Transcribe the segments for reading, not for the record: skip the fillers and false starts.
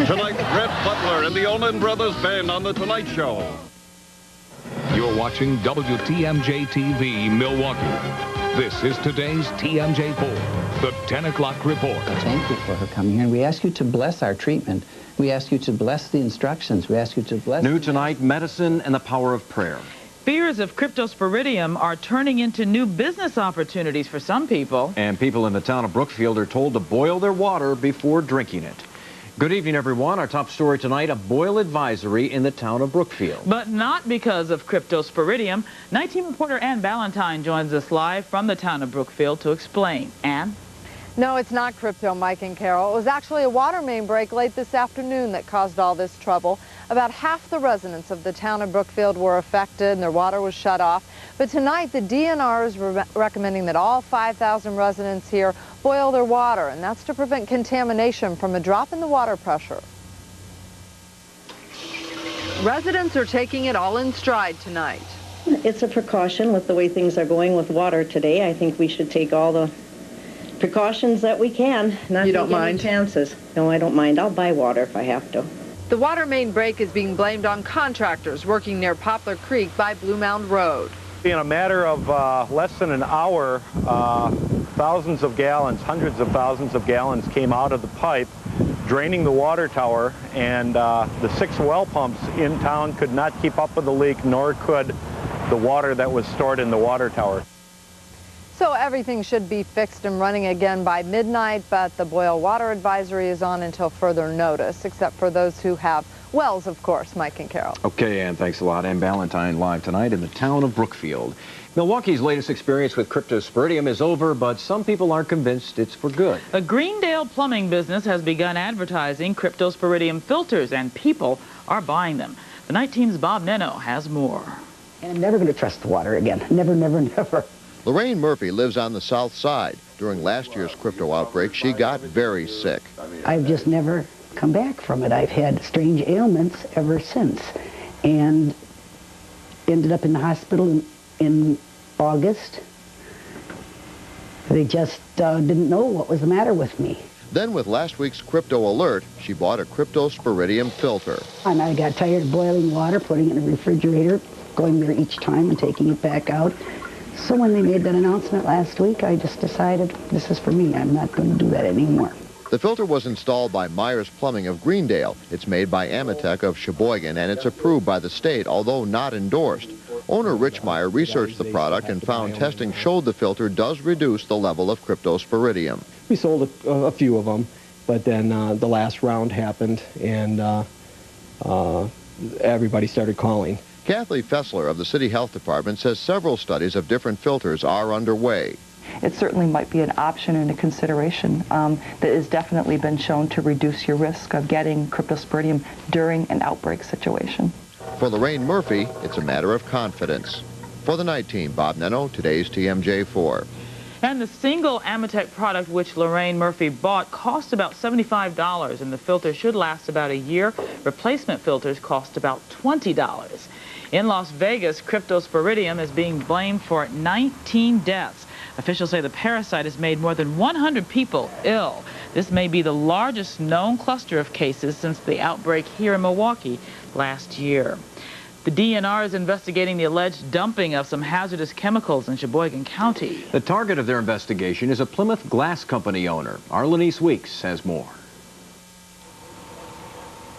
Tonight, Red Butler and the Allman Brothers Band on The Tonight Show. You're watching WTMJ-TV, Milwaukee. This is today's TMJ4, the 10 o'clock report. Thank you for her coming here. We ask you to bless our treatment. We ask you to bless the instructions. We ask you to bless... New tonight, medicine and the power of prayer. Fears of cryptosporidium are turning into new business opportunities for some people. And people in the town of Brookfield are told to boil their water before drinking it. Good evening, everyone. Our top story tonight, a boil advisory in the town of Brookfield. But not because of cryptosporidium. Night team reporter Ann Ballentine joins us live from the town of Brookfield to explain. Ann? No, it's not crypto, Mike and Carol. It was actually a water main break late this afternoon that caused all this trouble. About half the residents of the town of Brookfield were affected and their water was shut off. But tonight, the DNR is recommending that all 5,000 residents here boil their water, and that's to prevent contamination from a drop in the water pressure. Residents are taking it all in stride tonight. It's a precaution with the way things are going with water today. I think we should take all the precautions that we can. Not You don't take any mind? chances. No, I don't mind. I'll buy water if I have to. The water main break is being blamed on contractors working near Poplar Creek by Blue Mound Road. In a matter of less than an hour, thousands of gallons, hundreds of thousands of gallons came out of the pipe, draining the water tower, and the 6 well pumps in town could not keep up with the leak, nor could the water that was stored in the water tower. So everything should be fixed and running again by midnight, but the boil water advisory is on until further notice, except for those who have wells, of course, Mike and Carol. Okay, Ann, thanks a lot. Ann Ballentine live tonight in the town of Brookfield. Milwaukee's latest experience with cryptosporidium is over, but some people aren't convinced it's for good. A Greendale plumbing business has begun advertising cryptosporidium filters, and people are buying them. The night team's Bob Neno has more. And I'm never going to trust the water again. Never, never, never. Lorraine Murphy lives on the south side. During last year's crypto outbreak, she got very sick. I've just never come back from it. I've had strange ailments ever since, and ended up in the hospital in August. They just didn't know what was the matter with me. Then with last week's crypto alert, she bought a cryptosporidium filter. And I got tired of boiling water, putting it in the refrigerator, going there each time and taking it back out. So when they made that announcement last week, I just decided this is for me. I'm not going to do that anymore. The filter was installed by Myers Plumbing of Greendale. It's made by Amatec of Sheboygan, and it's approved by the state, although not endorsed. Owner Rich Meyer researched the product and found testing showed the filter does reduce the level of cryptosporidium. We sold a few of them, but then the last round happened, and everybody started calling. Kathleen Fessler of the City Health Department says several studies of different filters are underway. It certainly might be an option and a consideration that has definitely been shown to reduce your risk of getting cryptosporidium during an outbreak situation. For Lorraine Murphy, it's a matter of confidence. For the night team, Bob Neno, today's TMJ4. And the single Amatec product which Lorraine Murphy bought cost about $75, and the filter should last about a year. Replacement filters cost about $20. In Las Vegas, cryptosporidium is being blamed for 19 deaths. Officials say the parasite has made more than 100 people ill. This may be the largest known cluster of cases since the outbreak here in Milwaukee last year. The DNR is investigating the alleged dumping of some hazardous chemicals in Sheboygan County. The target of their investigation is a Plymouth Glass Company owner. Our Lynese Weeks has more.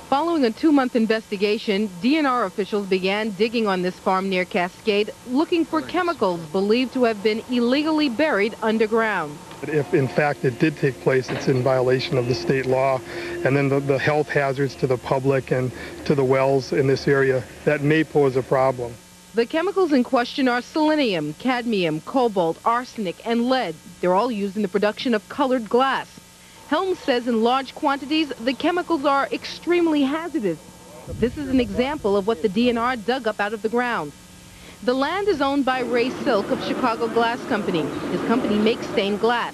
Following a 2-month investigation, DNR officials began digging on this farm near Cascade, looking for chemicals believed to have been illegally buried underground. If in fact it did take place, it's in violation of the state law, and then the health hazards to the public and to the wells in this area, that may pose a problem. The chemicals in question are selenium, cadmium, cobalt, arsenic, and lead. They're all used in the production of colored glass. Helms says in large quantities, the chemicals are extremely hazardous. This is an example of what the DNR dug up out of the ground. The land is owned by Ray Silk of Chicago Glass Company. His company makes stained glass.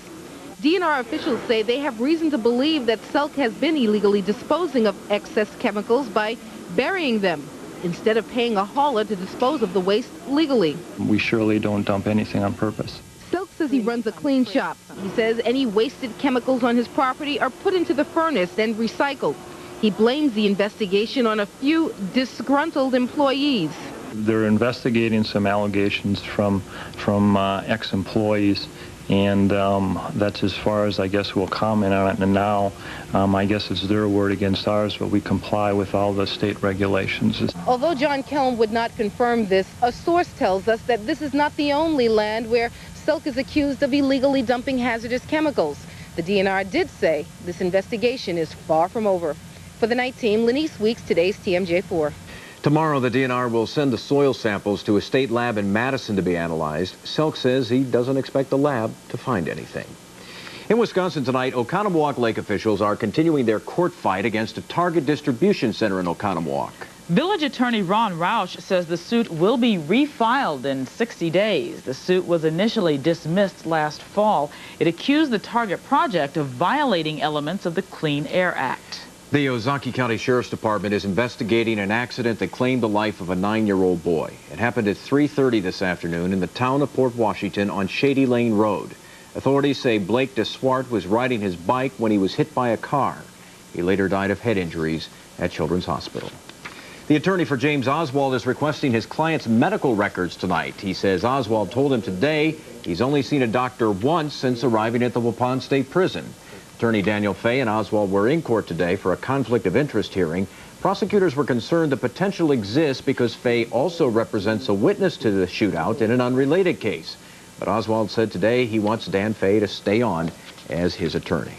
DNR officials say they have reason to believe that Silk has been illegally disposing of excess chemicals by burying them, instead of paying a hauler to dispose of the waste legally. We surely don't dump anything on purpose. Silk says he runs a clean shop. He says any wasted chemicals on his property are put into the furnace and recycled. He blames the investigation on a few disgruntled employees. They're investigating some allegations from ex-employees, and that's as far as I guess we'll comment on it. And now, I guess it's their word against ours, but we comply with all the state regulations. Although John Kelm would not confirm this, a source tells us that this is not the only land where Silk is accused of illegally dumping hazardous chemicals. The DNR did say this investigation is far from over. For the night team, Lynese Weeks, today's TMJ4. Tomorrow, the DNR will send the soil samples to a state lab in Madison to be analyzed. Selk says he doesn't expect the lab to find anything. In Wisconsin tonight, Oconomowoc Lake officials are continuing their court fight against a Target distribution center in Oconomowoc. Village attorney Ron Roush says the suit will be refiled in 60 days. The suit was initially dismissed last fall. It accused the Target project of violating elements of the Clean Air Act. The Ozaukee County Sheriff's Department is investigating an accident that claimed the life of a 9-year-old boy. It happened at 3:30 this afternoon in the town of Port Washington on Shady Lane Road. Authorities say Blake DeSwart was riding his bike when he was hit by a car. He later died of head injuries at Children's Hospital. The attorney for James Oswald is requesting his client's medical records tonight. He says Oswald told him today he's only seen a doctor once since arriving at the Waupun State Prison. Attorney Daniel Fay and Oswald were in court today for a conflict of interest hearing. Prosecutors were concerned the potential exists because Fay also represents a witness to the shootout in an unrelated case. But Oswald said today he wants Dan Fay to stay on as his attorney.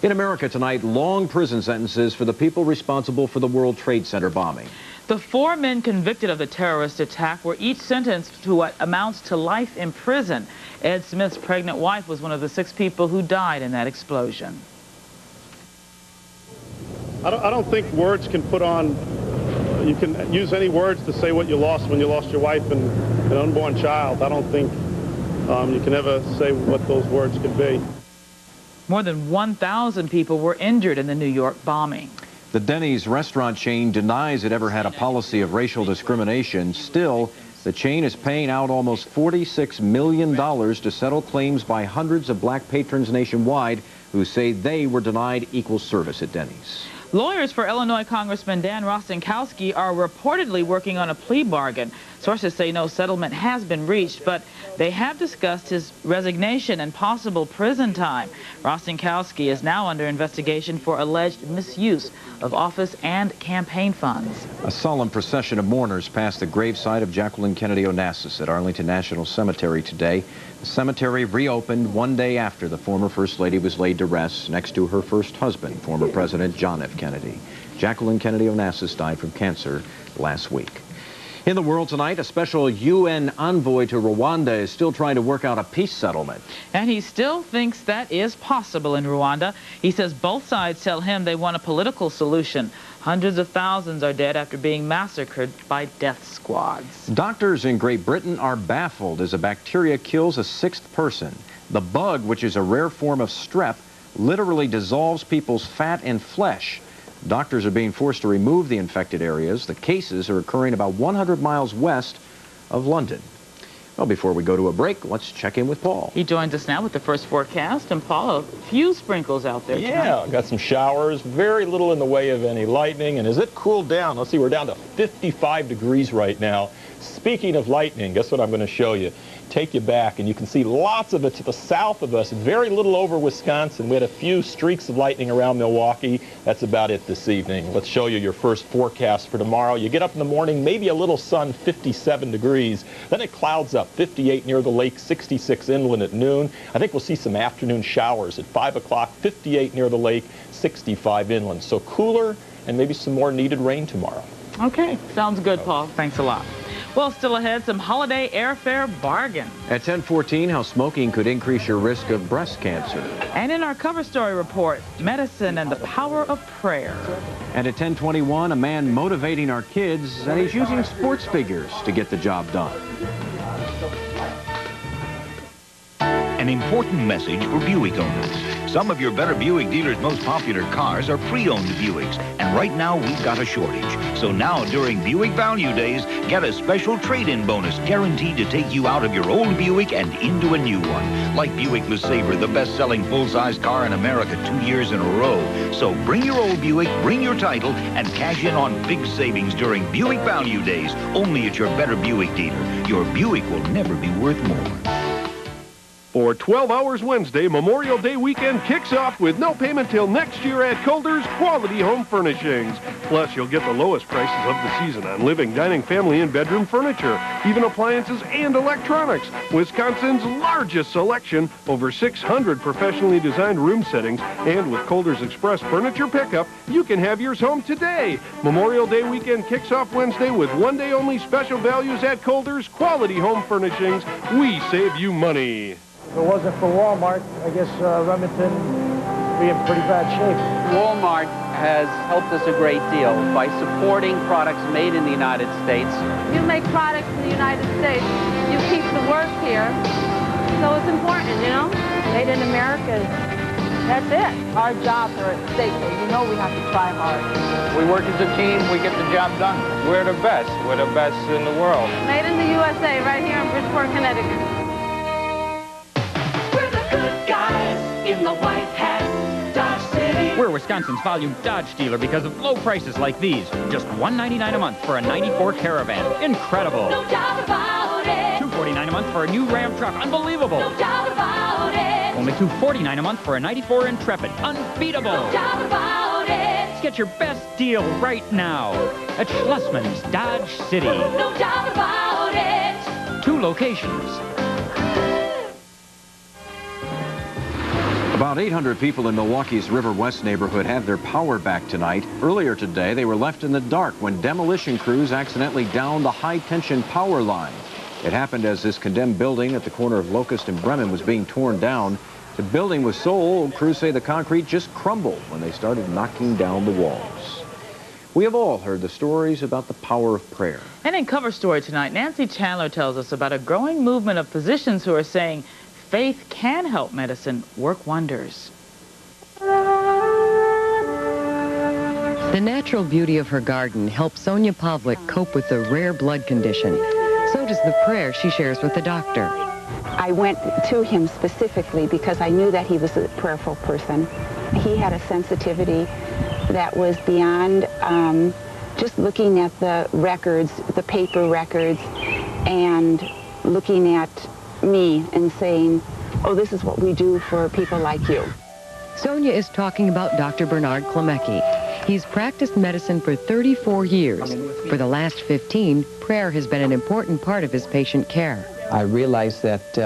In America tonight, long prison sentences for the people responsible for the World Trade Center bombing. The 4 men convicted of the terrorist attack were each sentenced to what amounts to life in prison. Ed Smith's pregnant wife was one of the 6 people who died in that explosion. I don't think words can put on, you can use any words to say what you lost when you lost your wife and an unborn child. I don't think you can ever say what those words can be. More than 1,000 people were injured in the New York bombing. The Denny's restaurant chain denies it ever had a policy of racial discrimination. Still, the chain is paying out almost $46 million to settle claims by hundreds of black patrons nationwide who say they were denied equal service at Denny's. Lawyers for Illinois Congressman Dan Rostenkowski are reportedly working on a plea bargain. Sources say no settlement has been reached, but they have discussed his resignation and possible prison time. Rostenkowski is now under investigation for alleged misuse of office and campaign funds. A solemn procession of mourners passed the gravesite of Jacqueline Kennedy Onassis at Arlington National Cemetery today. The cemetery reopened one day after the former First Lady was laid to rest next to her first husband, former President John F. Kennedy. Jacqueline Kennedy Onassis died from cancer last week. In the world tonight, a special UN envoy to Rwanda is still trying to work out a peace settlement. And he still thinks that is possible in Rwanda. He says both sides tell him they want a political solution. Hundreds of thousands are dead after being massacred by death squads. Doctors in Great Britain are baffled as a bacteria kills a 6th person. The bug, which is a rare form of strep, literally dissolves people's fat and flesh. Doctors are being forced to remove the infected areas. The cases are occurring about 100 miles west of London. Well, before we go to a break, let's check in with Paul. He joins us now with the first forecast. And Paul, a few sprinkles out there tonight. Yeah, got some showers, very little in the way of any lightning. And as it cooled down, let's see, we're down to 55 degrees right now. Speaking of lightning, guess what I'm going to show you? Take you back, and you can see lots of it to the south of us, very little over Wisconsin. We had a few streaks of lightning around Milwaukee. That's about it this evening. Let's show you your first forecast for tomorrow. You get up in the morning, maybe a little sun, 57 degrees. Then it clouds up, 58 near the lake, 66 inland at noon. I think we'll see some afternoon showers at 5 o'clock, 58 near the lake, 65 inland. So cooler and maybe some more needed rain tomorrow. Okay, sounds good, Paul. Thanks a lot. Well, still ahead, some holiday airfare bargain. At 10:14, how smoking could increase your risk of breast cancer. And in our cover story report, medicine and the power of prayer. And at 10:21, a man motivating our kids, and he's using sports figures to get the job done. An important message for Buick owners. Some of your better Buick dealers' most popular cars are pre-owned Buicks, and right now we've got a shortage. So now during Buick Value Days, Get a special trade-in bonus guaranteed to take you out of your old Buick and into a new one. Like Buick LeSabre, the best-selling full-size car in America 2 years in a row. So bring your old Buick, bring your title, and cash in on big savings during Buick Value Days, only at your Better Buick dealer. Your Buick will never be worth more. For 12 Hours Wednesday, Memorial Day weekend kicks off with no payment till next year at Calder's Quality Home Furnishings. Plus, you'll get the lowest prices of the season on living, dining, family, and bedroom furniture, even appliances and electronics. Wisconsin's largest selection, over 600 professionally designed room settings, and with Calder's Express Furniture Pickup, you can have yours home today. Memorial Day weekend kicks off Wednesday with one-day-only special values at Calder's Quality Home Furnishings. We save you money. If it wasn't for Walmart, I guess Remington would be in pretty bad shape. Walmart has helped us a great deal by supporting products made in the United States. You make products in the United States, you keep the work here, so it's important, you know? Made in America, that's it. Our jobs are at stake, so you know we have to try hard. We work as a team, we get the job done. We're the best. We're the best in the world. Made in the USA, right here in Bridgeport, Connecticut. In the white hat, Dodge City. We're Wisconsin's volume Dodge dealer because of low prices like these. Just $199 a month for a 94 Caravan. Incredible. No doubt about it. $249 a month for a new Ram truck. Unbelievable. No doubt about it. Only $249 a month for a 94 Intrepid. Unbeatable. No doubt about it. Get your best deal right now at Schlussman's Dodge City. No doubt about it. 2 locations. About 800 people in Milwaukee's River West neighborhood have their power back tonight. Earlier today, they were left in the dark when demolition crews accidentally downed the high-tension power line. It happened as this condemned building at the corner of Locust and Bremen was being torn down. The building was so old, crews say the concrete just crumbled when they started knocking down the walls. We have all heard the stories about the power of prayer. And in Cover Story tonight, Nancy Chandler tells us about a growing movement of physicians who are saying faith can help medicine work wonders. The natural beauty of her garden helps Sonia Pavlik cope with a rare blood condition. So does the prayer she shares with the doctor. I went to him specifically because I knew that he was a prayerful person. He had a sensitivity that was beyond just looking at the records, the paper records, and looking at me and saying, oh, this is what we do for people like you. Sonia is talking about Dr. Bernard Klemecki. He's practiced medicine for 34 years. For the last 15, prayer has been an important part of his patient care. I realized that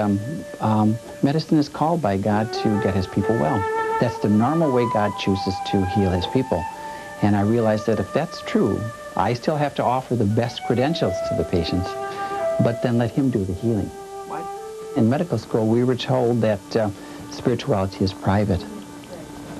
medicine is called by God to get his people well. That's the normal way God chooses to heal his people. And I realized that if that's true, I still have to offer the best credentials to the patients, but then let him do the healing. In medical school, we were told that spirituality is private.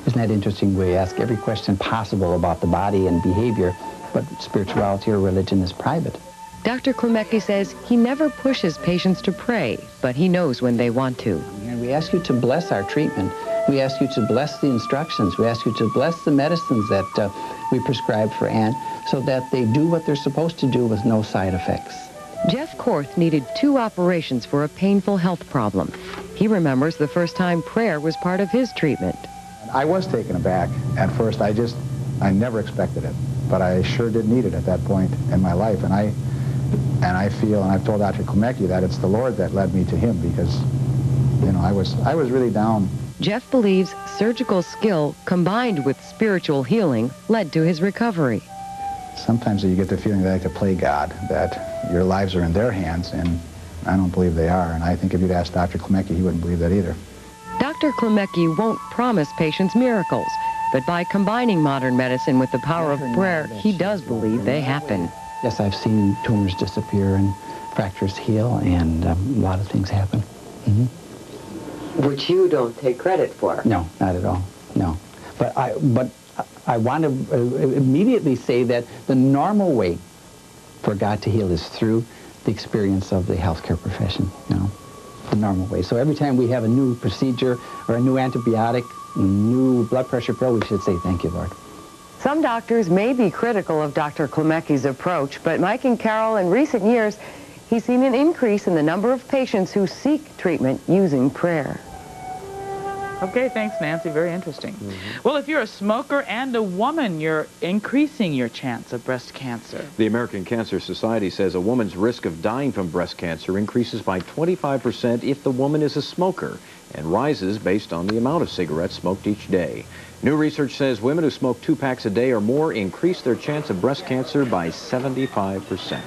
Isn't that interesting? We ask every question possible about the body and behavior, but spirituality or religion is private. Dr. Klemecki says he never pushes patients to pray, but he knows when they want to. And we ask you to bless our treatment. We ask you to bless the instructions. We ask you to bless the medicines that we prescribe for Ann so that they do what they're supposed to do with no side effects. Jeff Korth needed 2 operations for a painful health problem. He remembers the first time prayer was part of his treatment. I was taken aback at first. I never expected it, but I sure did need it at that point in my life. And I feel, and I've told Dr. Klemecki that it's the Lord that led me to him because, you know, I was really down. Jeff believes surgical skill combined with spiritual healing led to his recovery. Sometimes you get the feeling that I could play God, that your lives are in their hands, and I don't believe they are. And I think if you'd ask Dr. Klemecki, he wouldn't believe that either. Dr. Klemecki won't promise patients miracles, but by combining modern medicine with the power of prayer, he does believe they happen. Yes, I've seen tumors disappear and fractures heal, and a lot of things happen. Mm-hmm. Which you don't take credit for. No, not at all. No. But I want to immediately say that the normal way for God to heal is through the experience of the healthcare profession, you know, the normal way. So every time we have a new procedure or a new antibiotic, a new blood pressure pill, we should say, thank you, Lord. Some doctors may be critical of Dr. Klemecki's approach, but Mike and Carol, in recent years, he's seen an increase in the number of patients who seek treatment using prayer. Okay, thanks, Nancy. Very interesting. Well, if you're a smoker and a woman, you're increasing your chance of breast cancer. The American Cancer Society says a woman's risk of dying from breast cancer increases by 25% if the woman is a smoker and rises based on the amount of cigarettes smoked each day. New research says women who smoke 2 packs a day or more increase their chance of breast cancer by 75%.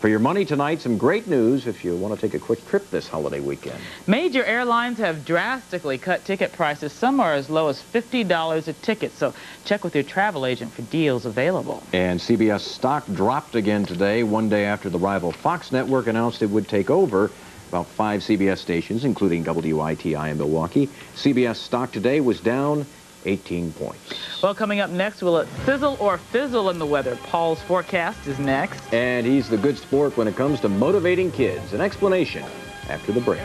For your money tonight, some great news if you want to take a quick trip this holiday weekend. Major airlines have drastically cut ticket prices. Some are as low as $50 a ticket, so check with your travel agent for deals available. And CBS stock dropped again today, one day after the rival Fox network announced it would take over about 5 CBS stations, including WITI in Milwaukee. CBS stock today was down 18 points. Well, coming up next, will it sizzle or fizzle in the weather? Paul's forecast is next. And he's the good sport when it comes to motivating kids. An explanation after the break.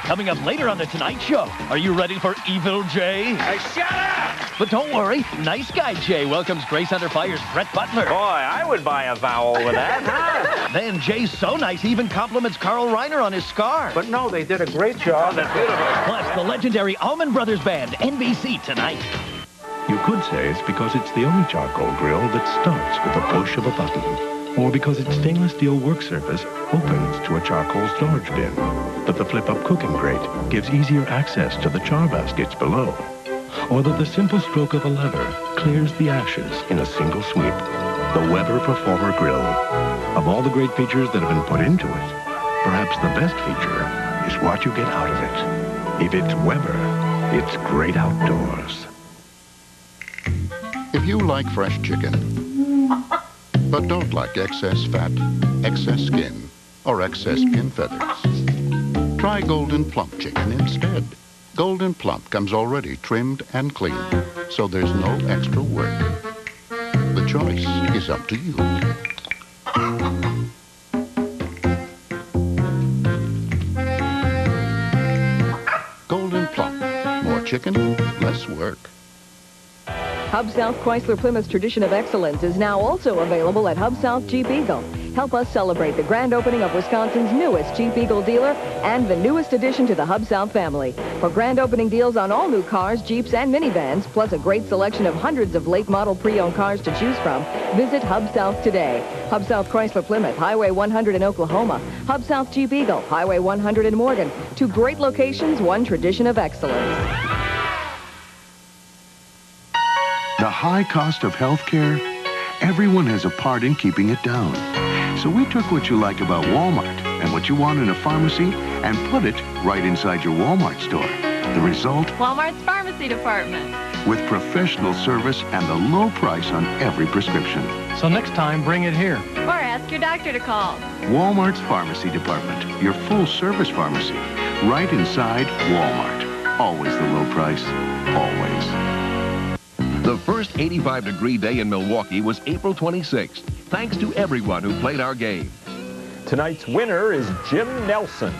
Coming up later on the Tonight Show, are you ready for Evil Jay? Hey, shut up! But don't worry, Nice Guy Jay welcomes Grace Under Fire's Brett Butler. Boy, I would buy a vowel with that, huh? Then Jay's so nice he even compliments Carl Reiner on his scar. But no, they did a great job. That's beautiful. Plus, the legendary Allman Brothers Band, NBC tonight. You could say it's because it's the only charcoal grill that starts with the push of a button. Or because its stainless steel work surface opens to a charcoal storage bin. That the flip-up cooking grate gives easier access to the char baskets below. Or that the simple stroke of a lever clears the ashes in a single sweep. The Weber Performer Grill. Of all the great features that have been put into it, perhaps the best feature is what you get out of it. If it's Weber, it's great outdoors. If you like fresh chicken, but don't like excess fat, excess skin, or excess pin feathers, try Golden Plump Chicken instead. Golden Plump comes already trimmed and clean, so there's no extra work. The choice is up to you. Golden Plump. More chicken, less work. Hub South Chrysler Plymouth's tradition of excellence is now also available at Hub South Jeep Eagle. Help us celebrate the grand opening of Wisconsin's newest Jeep Eagle dealer and the newest addition to the Hub South family. For grand opening deals on all new cars, Jeeps, and minivans, plus a great selection of hundreds of late model pre-owned cars to choose from, visit Hub South today. Hub South Chrysler Plymouth, Highway 100 in Oklahoma. Hub South Jeep Eagle, Highway 100 in Morgan. 2 great locations, 1 tradition of excellence. The high cost of health care, everyone has a part in keeping it down. So we took what you like about Walmart and what you want in a pharmacy and put it right inside your Walmart store. The result? Walmart's pharmacy department. With professional service and the low price on every prescription. So next time, bring it here. Or ask your doctor to call. Walmart's pharmacy department, your full-service pharmacy, right inside Walmart. Always the low price, always. The first 85-degree day in Milwaukee was April 26th, thanks to everyone who played our game. Tonight's winner is Jim Nelson.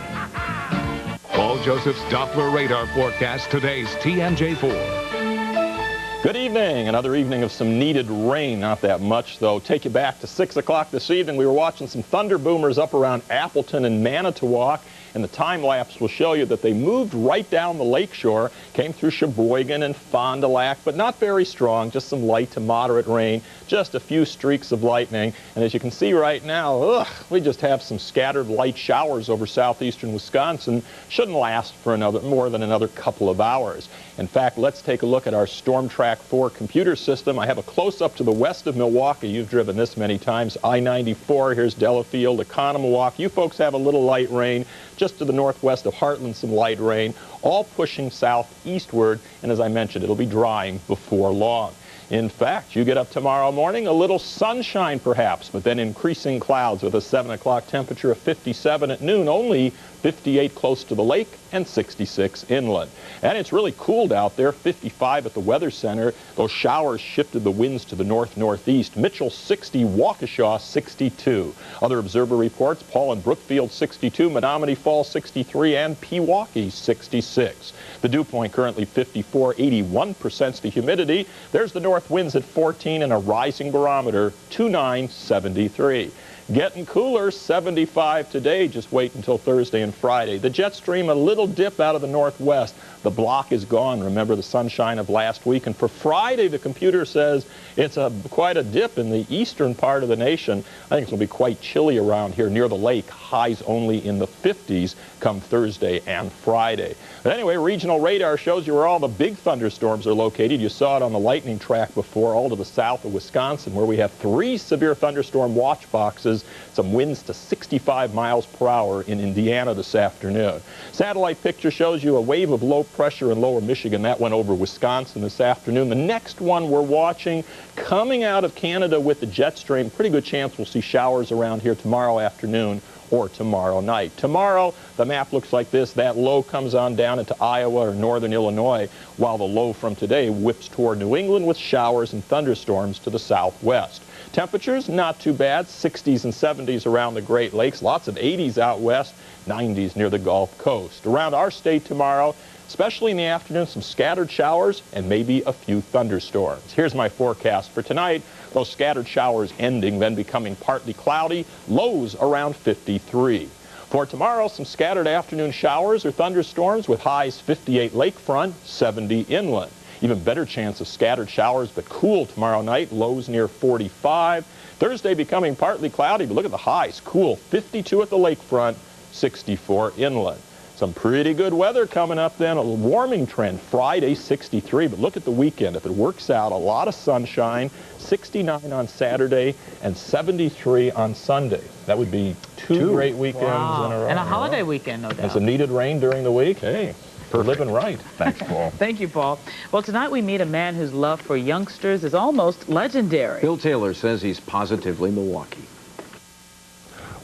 Paul Joseph's Doppler radar forecast, today's TMJ4. Good evening. Another evening of some needed rain. Not that much, though. Take you back to 6 o'clock this evening. We were watching some thunder boomers up around Appleton and Manitowoc. And the time lapse will show you that they moved right down the lakeshore, came through Sheboygan and Fond du Lac, but not very strong, just some light to moderate rain, just a few streaks of lightning. And as you can see right now, we just have some scattered light showers over southeastern Wisconsin. Shouldn't last for more than another couple of hours. In fact, let's take a look at our Storm Track 4 computer system. I have a close-up to the west of Milwaukee. You've driven this many times. I-94, here's Delafield, Economowoc. You folks have a little light rain. Just to the northwest of Heartland, some light rain, all pushing southeastward, and as I mentioned, it'll be drying before long. In fact, you get up tomorrow morning, a little sunshine perhaps, but then increasing clouds with a 7 o'clock temperature of 57 at noon, only 58 close to the lake, and 66 inland. And it's really cooled out there, 55 at the Weather Center. Those showers shifted the winds to the north-northeast. Mitchell 60, Waukesha 62. Other observer reports, Paul and Brookfield 62, Menominee Falls 63, and Pewaukee 66. The dew point currently 54, 81% the humidity. There's the north winds at 14 and a rising barometer, 2973. Getting cooler, 75 today. Just wait until Thursday and Friday. The jet stream, a little dip out of the northwest. The block is gone. Remember the sunshine of last week. And for Friday, the computer says it's quite a dip in the eastern part of the nation. I think it's going to be quite chilly around here near the lake. Highs only in the 50s come Thursday and Friday. But anyway, regional radar shows you where all the big thunderstorms are located. You saw it on the lightning track before, all to the south of Wisconsin, where we have 3 severe thunderstorm watch boxes. Some winds to 65 miles per hour in Indiana this afternoon. Satellite picture shows you a wave of low pressure in lower Michigan. That went over Wisconsin this afternoon. The next one we're watching coming out of Canada with the jet stream. Pretty good chance we'll see showers around here tomorrow afternoon or tomorrow night. Tomorrow, the map looks like this. That low comes on down into Iowa or northern Illinois, while the low from today whips toward New England with showers and thunderstorms to the southwest. Temperatures, not too bad, 60s and 70s around the Great Lakes, lots of 80s out west, 90s near the Gulf Coast. Around our state tomorrow, especially in the afternoon, some scattered showers and maybe a few thunderstorms. Here's my forecast for tonight. Those scattered showers ending, then becoming partly cloudy, lows around 53. For tomorrow, some scattered afternoon showers or thunderstorms with highs 58 lakefront, 70 inland. Even better chance of scattered showers, but cool tomorrow night, lows near 45. Thursday becoming partly cloudy, but look at the highs, cool, 52 at the lakefront, 64 inland. Some pretty good weather coming up then, a warming trend, Friday 63, but look at the weekend. If it works out, a lot of sunshine, 69 on Saturday and 73 on Sunday. That would be two great weekends in a row. And a holiday weekend, no doubt. And some needed rain during the week. Hey, we're living right. Thanks, Paul. Thank you, Paul. Well, tonight we meet a man whose love for youngsters is almost legendary. Bill Taylor says he's positively Milwaukee.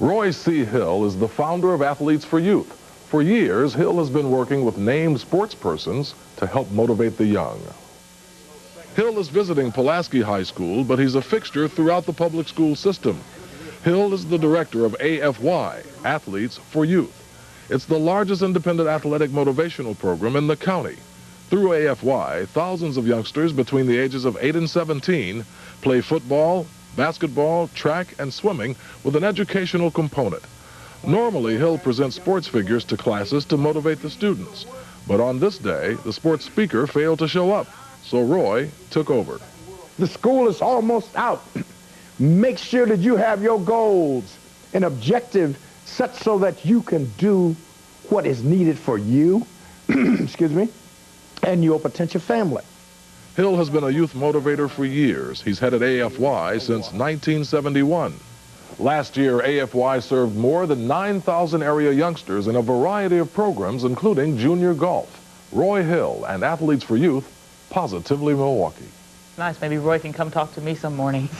Roy C. Hill is the founder of Athletes for Youth. For years, Hill has been working with named sports persons to help motivate the young. Hill is visiting Pulaski High School, but he's a fixture throughout the public school system. Hill is the director of AFY, Athletes for Youth. It's the largest independent athletic motivational program in the county. Through AFY, thousands of youngsters between the ages of 8 and 17 play football, basketball, track, and swimming with an educational component. Normally, Hill presents sports figures to classes to motivate the students. But on this day, the sports speaker failed to show up, so Roy took over. The school is almost out. Make sure that you have your goals and objectives such so that you can do what is needed for you, excuse me, and your potential family. Hill has been a youth motivator for years. He's headed AFY since 1971. Last year, AFY served more than 9,000 area youngsters in a variety of programs, including junior golf. Roy Hill and Athletes for Youth, positively Milwaukee. Nice. Maybe Roy can come talk to me some mornings.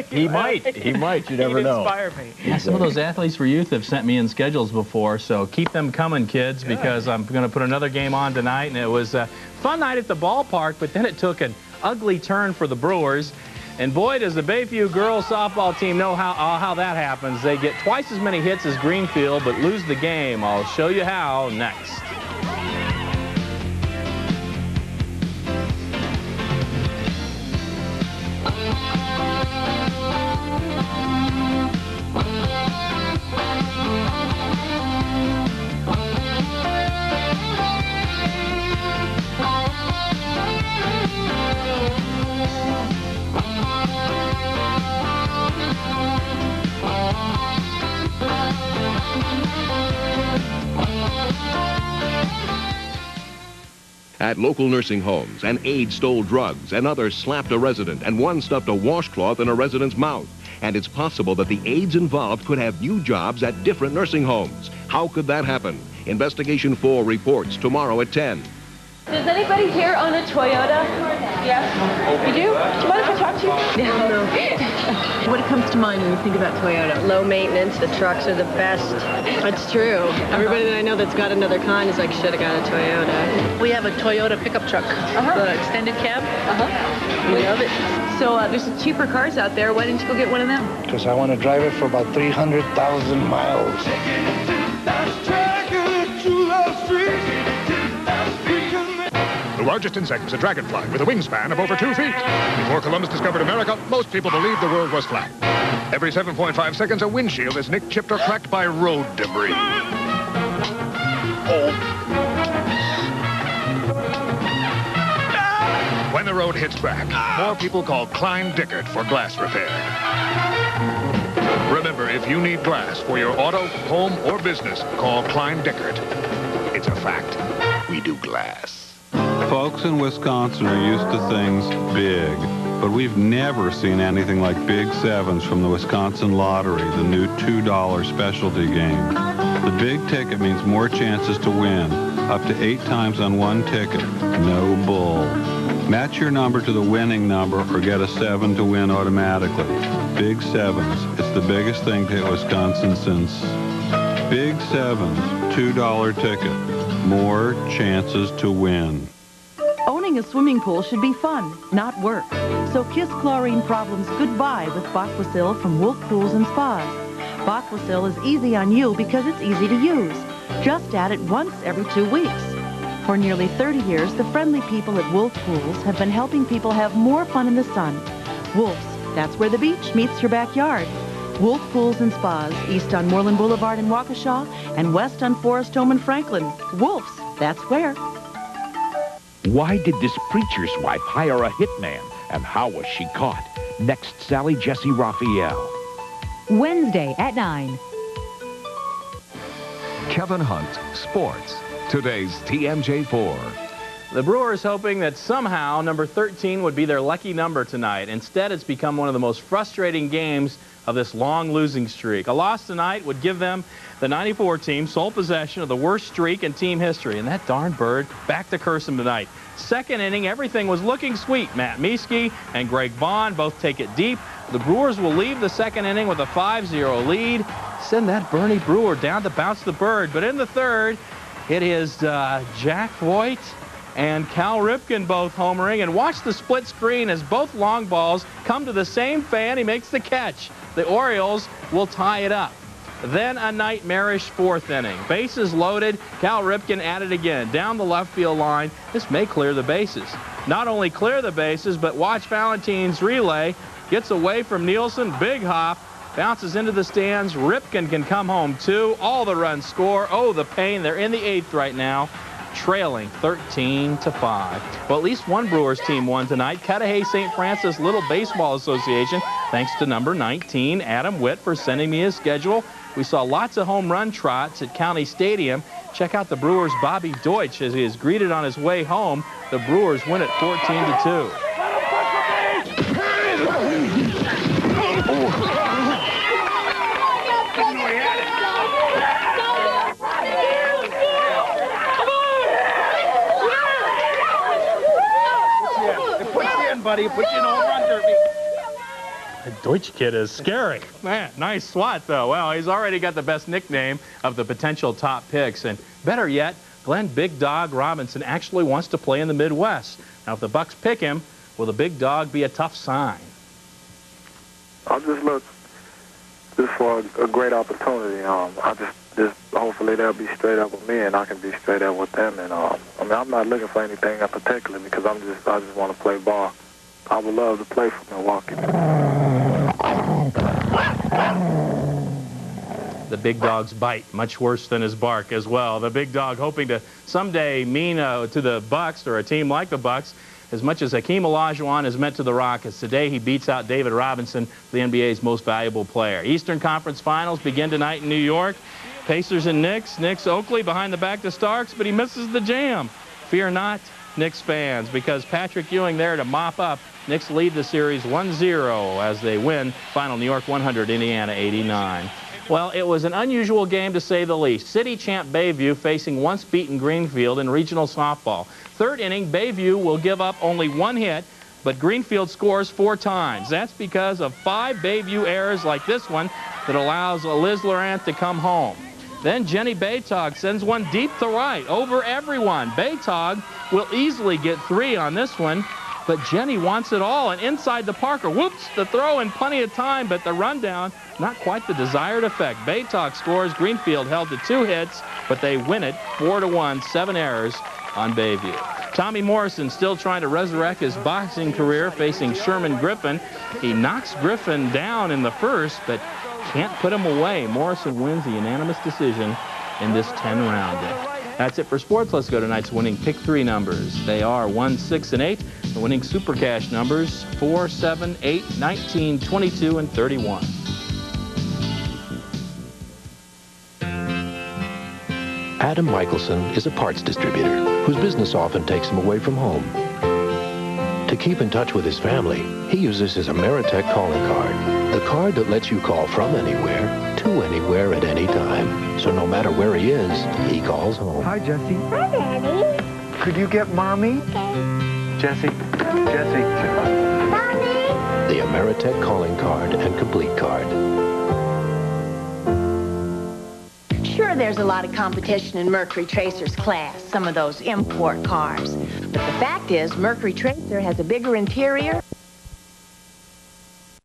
He might. He might. You never know. Inspire me. Yeah, some of those Athletes for Youth have sent me in schedules before, so keep them coming, kids, because I'm going to put another game on tonight. And it was a fun night at the ballpark, but then it took an ugly turn for the Brewers. And boy, does the Bayview girls softball team know how that happens. They get twice as many hits as Greenfield, but lose the game. I'll show you how next. At local nursing homes, an aide stole drugs, another slapped a resident, and one stuffed a washcloth in a resident's mouth. And it's possible that the aides involved could have new jobs at different nursing homes. How could that happen? Investigation 4 reports tomorrow at 10. Does anybody here own a Toyota? Yes. You do? Do you mind if I talk to you? No. What comes to mind when you think about Toyota? Low maintenance, the trucks are the best. That's true. Everybody that I know that's got another kind is like, should have got a Toyota. We have a Toyota pickup truck, the extended cab. We love it. So there's some cheaper cars out there. Why didn't you go get one of them? Because I want to drive it for about 300,000 miles. The largest insect was a dragonfly with a wingspan of over 2 feet. Before Columbus discovered America, most people believed the world was flat. Every 7.5 seconds, a windshield is nicked, chipped, or cracked by road debris. When the road hits back, more people call Klein Dickert for glass repair. Remember, if you need glass for your auto, home, or business, call Klein Dickert. It's a fact. We do glass. Folks in Wisconsin are used to things big, but we've never seen anything like Big Sevens from the Wisconsin Lottery, the new $2 specialty game. The big ticket means more chances to win, up to 8 times on one ticket. No bull. Match your number to the winning number or get a 7 to win automatically. Big Sevens. It's the biggest thing to hit Wisconsin since Big Sevens, $2 ticket. More chances to win. Owning a swimming pool should be fun, not work. So kiss chlorine problems goodbye with Baqua-Sil from Wolf Pools and Spas. Baqua-Sil is easy on you because it's easy to use. Just add it once every 2 weeks. For nearly 30 years, the friendly people at Wolf Pools have been helping people have more fun in the sun. Wolf's, that's where the beach meets your backyard. Wolf Pools and Spas, east on Moreland Boulevard in Waukesha and west on Forest Home in Franklin. Wolf's, that's where. Why did this preacher's wife hire a hitman, and how was she caught? Next, Sally Jesse Raphael. Wednesday at 9. Kevin Hunt, Sports. Today's TMJ4. The Brewers hoping that somehow number 13 would be their lucky number tonight. Instead, it's become one of the most frustrating games of this long losing streak. A loss tonight would give them, the 94 team, sole possession of the worst streak in team history. And that darn bird back to curse him tonight. Second inning, everything was looking sweet. Matt Mieske and Greg Vaughn both take it deep. The Brewers will leave the second inning with a 5-0 lead. Send that Bernie Brewer down to bounce the bird. But in the third, it is Jack Voigt and Cal Ripken both homering. And watch the split screen as both long balls come to the same fan. He makes the catch. The Orioles will tie it up. Then a nightmarish fourth inning. Bases loaded. Cal Ripken at it again. Down the left field line. This may clear the bases. Not only clear the bases, but watch Ballentine's relay. Gets away from Nielsen. Big hop. Bounces into the stands. Ripken can come home too. All the runs score. Oh, the pain. They're in the 8th right now, trailing 13-5. Well, at least one Brewers team won tonight. Cudahy St. Francis Little Baseball Association. Thanks to number 19, Adam Witt, for sending me his schedule. We saw lots of home run trots at County Stadium. Check out the Brewers' Bobby Deutsch as he is greeted on his way home. The Brewers win it 14-2. Buddy, put you in a home run derby. The Deutsch kid is scary. Man, nice swat, though. Well, he's already got the best nickname of the potential top picks. And better yet, Glenn Big Dog Robinson actually wants to play in the Midwest. Now, if the Bucks pick him, will the Big Dog be a tough sign? I just look for a great opportunity. I just hopefully they'll be straight up with me and I can be straight up with them. And I mean, I'm not looking for anything in particular because I just want to play ball. I would love to play for Milwaukee. The Big Dog's bite, much worse than his bark as well. The Big Dog hoping to someday mean to the Bucks or a team like the Bucks as much as Hakeem Olajuwon has meant to the Rockets. Today he beats out David Robinson, the NBA's most valuable player. Eastern Conference Finals begin tonight in New York. Pacers and Knicks. Knicks Oakley behind the back to Starks, but he misses the jam. Fear not, Knicks fans, because Patrick Ewing there to mop up. Knicks lead the series 1-0 as they win. Final New York 100, Indiana 89. Well, it was an unusual game to say the least. City champ Bayview facing once beaten Greenfield in regional softball. Third inning, Bayview will give up only one hit, but Greenfield scores 4 times. That's because of 5 Bayview errors like this one that allows Liz Laurent to come home. Then Jenny Baytog sends one deep to right over everyone. Baytog will easily get 3 on this one, but Jenny wants it all, and inside the Parker. Whoops, the throw in plenty of time, but the rundown, not quite the desired effect. Baytog scores. Greenfield held to 2 hits, but they win it 4-1, 7 errors on Bayview. Tommy Morrison still trying to resurrect his boxing career, facing Sherman Griffin. He knocks Griffin down in the first, but can't put him away. Morrison wins a unanimous decision in this 10-rounder. That's it for sports. Let's go to tonight's winning Pick 3 numbers. They are 1, 6, and 8. The winning Super Cash numbers 4, 7, 8, 19, 22, and 31. Adam Michelson is a parts distributor whose business often takes him away from home. To keep in touch with his family, he uses his Ameritech calling card, the card that lets you call from anywhere to anywhere at any time. So no matter where he is, he calls home. Hi, Jesse. Hi, Daddy. Could you get Mommy? Jesse. Jesse. Mommy. The Ameritech calling card and complete card. Sure, there's a lot of competition in Mercury Tracer's class, some of those import cars. But the fact is, Mercury Tracer has a bigger interior